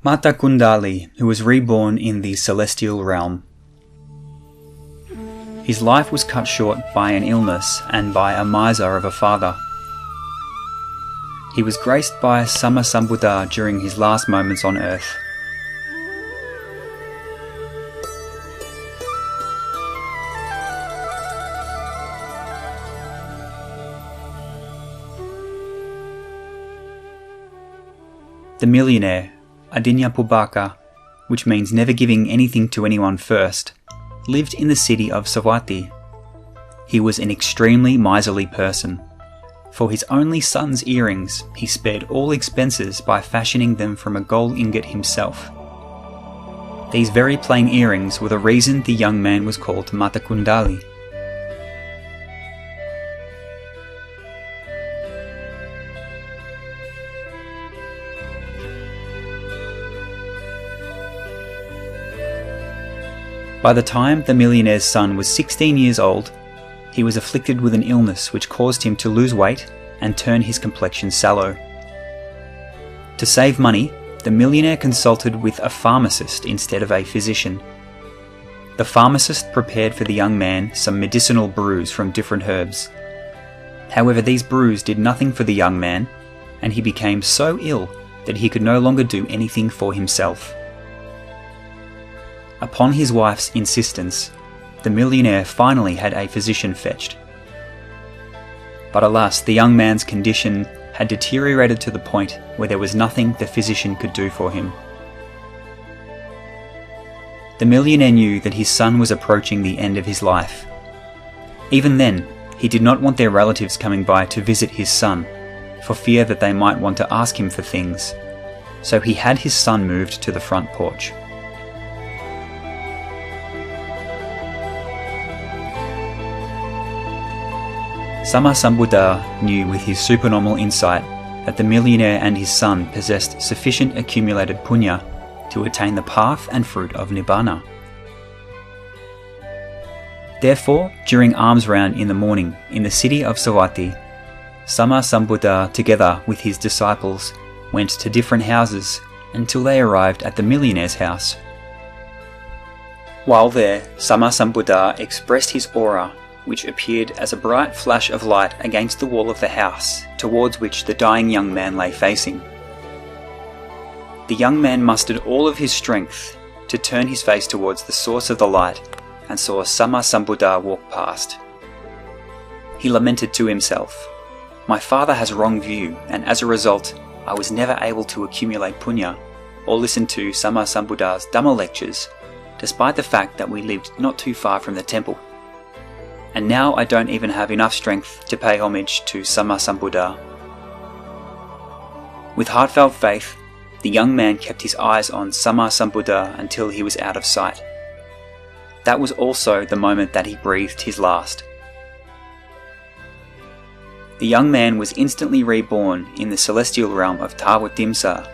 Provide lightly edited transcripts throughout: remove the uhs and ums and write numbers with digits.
Matthakundali, who was reborn in the celestial realm. His life was cut short by an illness and by a miser of a father. He was graced by Sammasambuddha during his last moments on earth. The millionaire, Adinya Pubaka, which means never giving anything to anyone first, lived in the city of Sawati. He was an extremely miserly person. For his only son's earrings, he spared all expenses by fashioning them from a gold ingot himself. These very plain earrings were the reason the young man was called Matthakundali. By the time the millionaire's son was 16 years old, he was afflicted with an illness which caused him to lose weight and turn his complexion sallow. To save money, the millionaire consulted with a pharmacist instead of a physician. The pharmacist prepared for the young man some medicinal brews from different herbs. However, these brews did nothing for the young man, and he became so ill that he could no longer do anything for himself. Upon his wife's insistence, the millionaire finally had a physician fetched. But alas, the young man's condition had deteriorated to the point where there was nothing the physician could do for him. The millionaire knew that his son was approaching the end of his life. Even then, he did not want their relatives coming by to visit his son, for fear that they might want to ask him for things, so he had his son moved to the front porch. Sammasambuddha knew with his supernormal insight that the millionaire and his son possessed sufficient accumulated punya to attain the path and fruit of nibbana. Therefore, during alms round in the morning in the city of Sawati, Sammasambuddha, together with his disciples, went to different houses until they arrived at the millionaire's house. While there, Sammasambuddha expressed his aura, which appeared as a bright flash of light against the wall of the house towards which the dying young man lay facing. The young man mustered all of his strength to turn his face towards the source of the light and saw Sammasambuddha walk past. He lamented to himself, "My father has wrong view, and as a result, I was never able to accumulate punya or listen to Sammasambuddha's Dhamma lectures, despite the fact that we lived not too far from the temple. And now I don't even have enough strength to pay homage to Sammasambuddha." With heartfelt faith, the young man kept his eyes on Sammasambuddha until he was out of sight. That was also the moment that he breathed his last. The young man was instantly reborn in the celestial realm of Tawatimsa.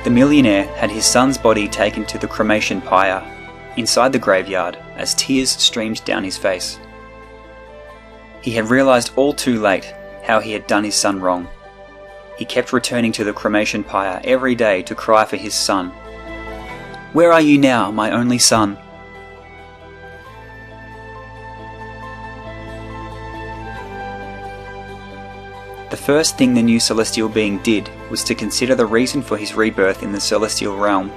The millionaire had his son's body taken to the cremation pyre inside the graveyard as tears streamed down his face. He had realized all too late how he had done his son wrong. He kept returning to the cremation pyre every day to cry for his son. "Where are you now, my only son?" The first thing the new celestial being did was to consider the reason for his rebirth in the celestial realm,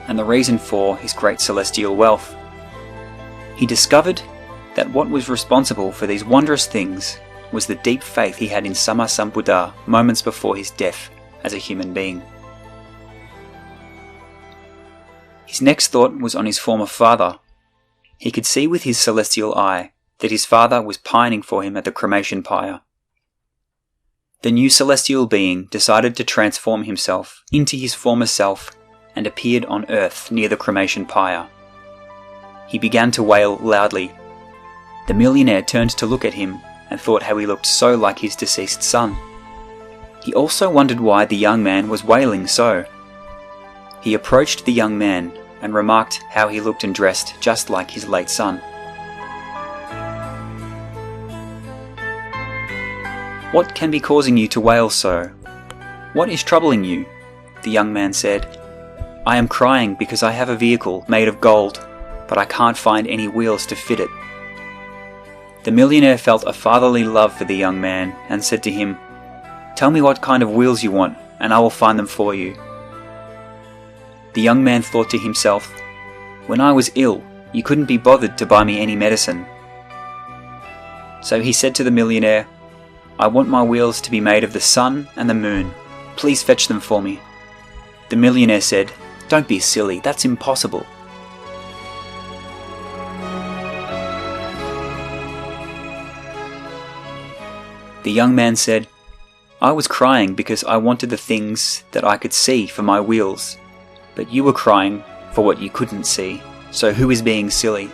and the reason for his great celestial wealth. He discovered that what was responsible for these wondrous things was the deep faith he had in Sammasambuddha moments before his death as a human being. His next thought was on his former father. He could see with his celestial eye that his father was pining for him at the cremation pyre. The new celestial being decided to transform himself into his former self and appeared on earth near the cremation pyre. He began to wail loudly. The millionaire turned to look at him and thought how he looked so like his deceased son. He also wondered why the young man was wailing so. He approached the young man and remarked how he looked and dressed just like his late son. "What can be causing you to wail so? What is troubling you?" The young man said. "I am crying because I have a vehicle made of gold, but I can't find any wheels to fit it." The millionaire felt a fatherly love for the young man and said to him, "Tell me what kind of wheels you want, and I will find them for you." The young man thought to himself, "When I was ill, you couldn't be bothered to buy me any medicine." So he said to the millionaire, "I want my wheels to be made of the sun and the moon. Please fetch them for me." The millionaire said, "Don't be silly, that's impossible." The young man said, "I was crying because I wanted the things that I could see for my wheels, but you were crying for what you couldn't see, so who is being silly?"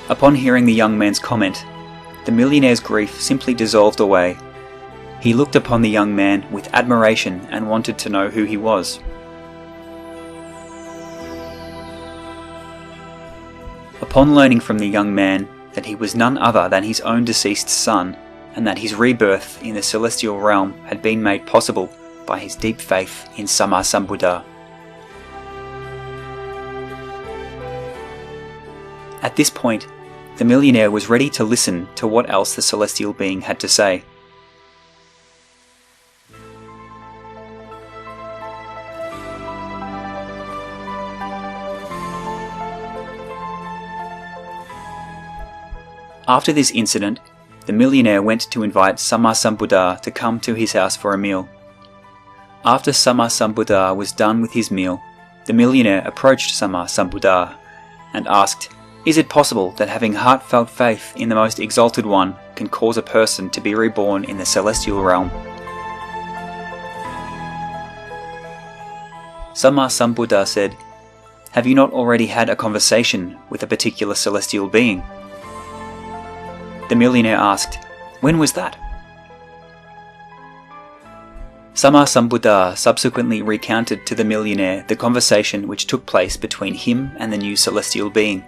Upon hearing the young man's comment, the millionaire's grief simply dissolved away. He looked upon the young man with admiration and wanted to know who he was. Upon learning from the young man that he was none other than his own deceased son, and that his rebirth in the celestial realm had been made possible by his deep faith in Sammasambuddha. At this point, the millionaire was ready to listen to what else the celestial being had to say. After this incident, the millionaire went to invite Sammasambuddha to come to his house for a meal. After Sammasambuddha was done with his meal, the millionaire approached Sammasambuddha and asked, "Is it possible that having heartfelt faith in the Most Exalted One can cause a person to be reborn in the celestial realm?" Sammasambuddha said, "Have you not already had a conversation with a particular celestial being?" The millionaire asked, "When was that?" Sammasambuddha subsequently recounted to the millionaire the conversation which took place between him and the new celestial being.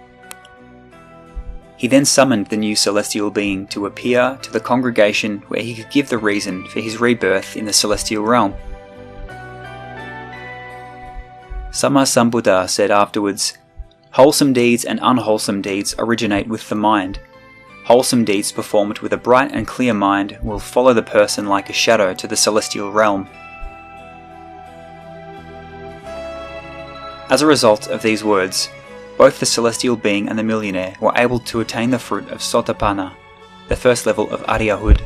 He then summoned the new celestial being to appear to the congregation where he could give the reason for his rebirth in the celestial realm. Sammasambuddha said afterwards, "Wholesome deeds and unwholesome deeds originate with the mind. Wholesome deeds performed with a bright and clear mind will follow the person like a shadow to the celestial realm." As a result of these words, both the celestial being and the millionaire were able to attain the fruit of Sotapanna, the first level of Aryahood.